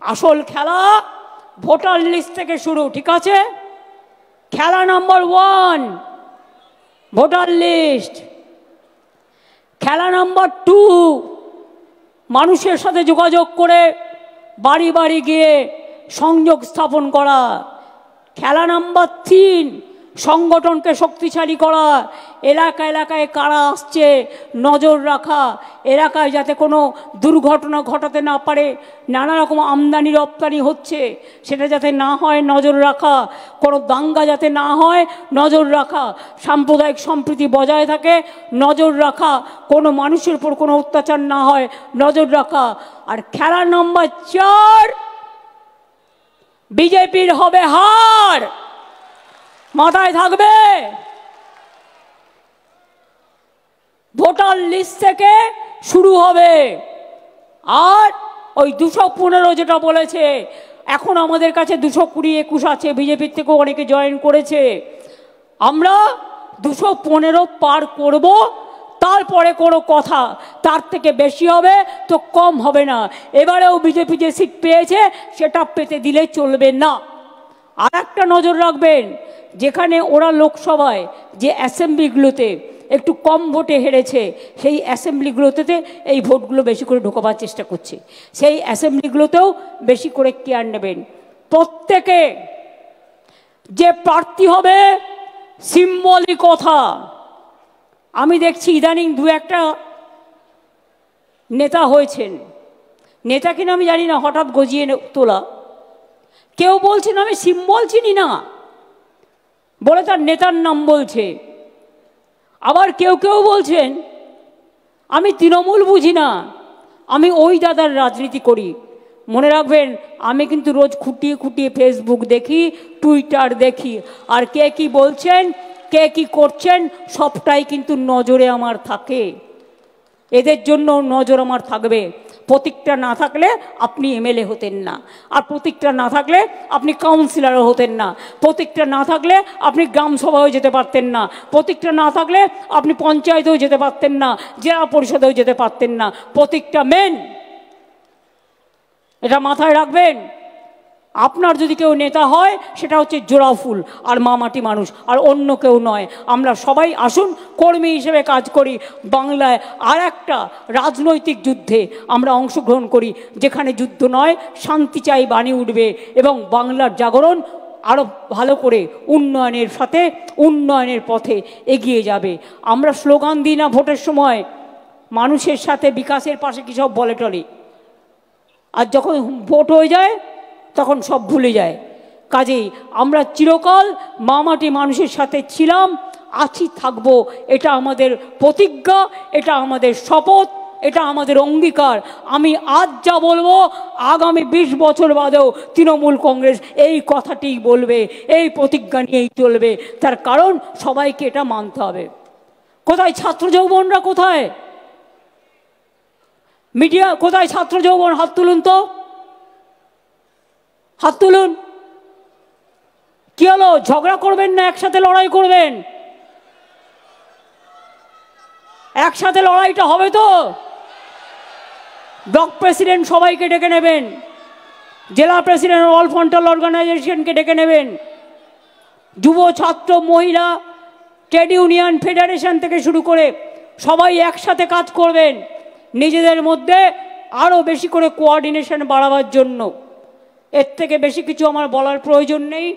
আসল খেলা voter list থেকে শুরু, ঠিক আছে? খেলা নাম্বার 1 ভোটার লিস্ট। খেলা নাম্বার 2 মানুষের সাথে যোগাযোগ করে বাড়ি বাড়ি গিয়ে সংযোগ স্থাপন করা। খেলা নাম্বার 3 সংগঠনকে শক্তিশালী করা, এলাকা এলাকায় কারা আসছে নজর রাখা, এলাকায় যাতে কোনো দুর্ঘটনা ঘটাতে না পারে, নানা রকম আমদানি রপ্তানি হচ্ছে সেটা যাতে না হয় নজর রাখা, কোনো দাঙ্গা যাতে না হয় নজর রাখা, সাম্প্রদায়িক সম্প্রীতি বজায় থাকে নজর রাখা, কোনো মানুষের উপর কোনো অত্যাচার না হয় নজর রাখা। আর খেলা নাম্বার 4 বিজেপির হবে হার, মাথায় থাকবে। ভোটার লিস্ট থেকে শুরু হবে। আর ওই 215 যেটা বলেছে, এখন আমাদের কাছে 220-21 আছে, বিজেপির থেকেও অনেকে জয়েন করেছে। আমরা 215 পার করব, তারপরে কোনো কথা, তার থেকে বেশি হবে তো কম হবে না। এবারেও বিজেপি যে সিট পেয়েছে সেটা পেতে দিলে চলবে না। আর একটা নজর রাখবেন, যেখানে ওরা লোকসভায় যে অ্যাসেম্বলিগুলোতে একটু কম ভোটে হেরেছে, সেই অ্যাসেম্বলিগুলোতে এই ভোটগুলো বেশি করে ঢোকাবার চেষ্টা করছে, সেই অ্যাসেম্বলিগুলোতেও বেশি করে কেয়ার নেবেন। প্রত্যেকে যে প্রার্থী হবে সিম্বলিক কথা। আমি দেখছি ইদানিং 2-1টা নেতা হয়েছেন, নেতা কিনা আমি জানি না, হঠাৎ গজিয়ে তোলা। কেউ বলছেন আমি সিম্বল চিনি না বলে তার নেতার নাম বলছে। আবার কেউ কেউ বলছেন আমি তৃণমূল বুঝি না, আমি ওই দাদার রাজনীতি করি। মনে রাখবেন, আমি কিন্তু রোজ খুঁটিয়ে খুঁটিয়ে ফেসবুক দেখি, টুইটার দেখি, আর কে কি বলছেন, কে কি করছেন সবটাই কিন্তু নজরে আমার থাকে। এদের জন্য নজর আমার থাকবে। প্রতীকটা না থাকলে আপনি এমএলএ হতেন না, আর প্রতীকটা না থাকলে আপনি কাউন্সিলরও হতেন না, প্রতীকটা না থাকলে আপনি গ্রাম সভায়ও যেতে পারতেন না, প্রতীকটা না থাকলে আপনি পঞ্চায়েতেও যেতে পারতেন না, জেলা পরিষদেও যেতে পারতেন না। প্রতীকটা মেন, এটা মাথায় রাখবেন। আপনার যদি কেউ নেতা হয় সেটা হচ্ছে জোড়া ফুল আর মামাটি মানুষ, আর অন্য কেউ নয়। আমরা সবাই আসুন কর্মী হিসেবে কাজ করি, বাংলায় আর একটা রাজনৈতিক যুদ্ধে আমরা অংশগ্রহণ করি, যেখানে যুদ্ধ নয় শান্তি চাই বাণী উঠবে, এবং বাংলার জাগরণ আরও ভালো করে উন্নয়নের সাথে উন্নয়নের পথে এগিয়ে যাবে। আমরা স্লোগান দিই না ভোটের সময়, মানুষের সাথে বিকাশের পাশে কী সব বলে টলে, আর যখন ভোট হয়ে যায় তখন সব ভুলে যায়। কাজেই আমরা চিরকাল মামাটি মানুষের সাথে ছিলাম, আছি, থাকবো। এটা আমাদের প্রতিজ্ঞা, এটা আমাদের শপথ, এটা আমাদের অঙ্গীকার। আমি আজ যা বলবো আগামী 20 বছর বাদেও তৃণমূল কংগ্রেস এই কথাটিই বলবে, এই প্রতিজ্ঞা নিয়েই চলবে। তার কারণ সবাইকে এটা মানতে হবে। কোথায় ছাত্র যৌবনরা, কোথায় মিডিয়া, কোথায় ছাত্র যৌবন? হাত তুলুন তো, হাত তুলুন। কি হলো, ঝগড়া করবেন না একসাথে লড়াই করবেন? একসাথে লড়াইটা হবে তো? ব্লক প্রেসিডেন্ট সবাইকে ডেকে নেবেন, জেলা প্রেসিডেন্ট অল ফ্রন্টাল অর্গানাইজেশনকে ডেকে নেবেন, যুব ছাত্র মহিলা ট্রেড ইউনিয়ন ফেডারেশন থেকে শুরু করে সবাই একসাথে কাজ করবেন নিজেদের মধ্যে আরও বেশি করে কোঅর্ডিনেশন বাড়াবার জন্য। এর থেকে বেশি কিছু আমার বলার প্রয়োজন নেই।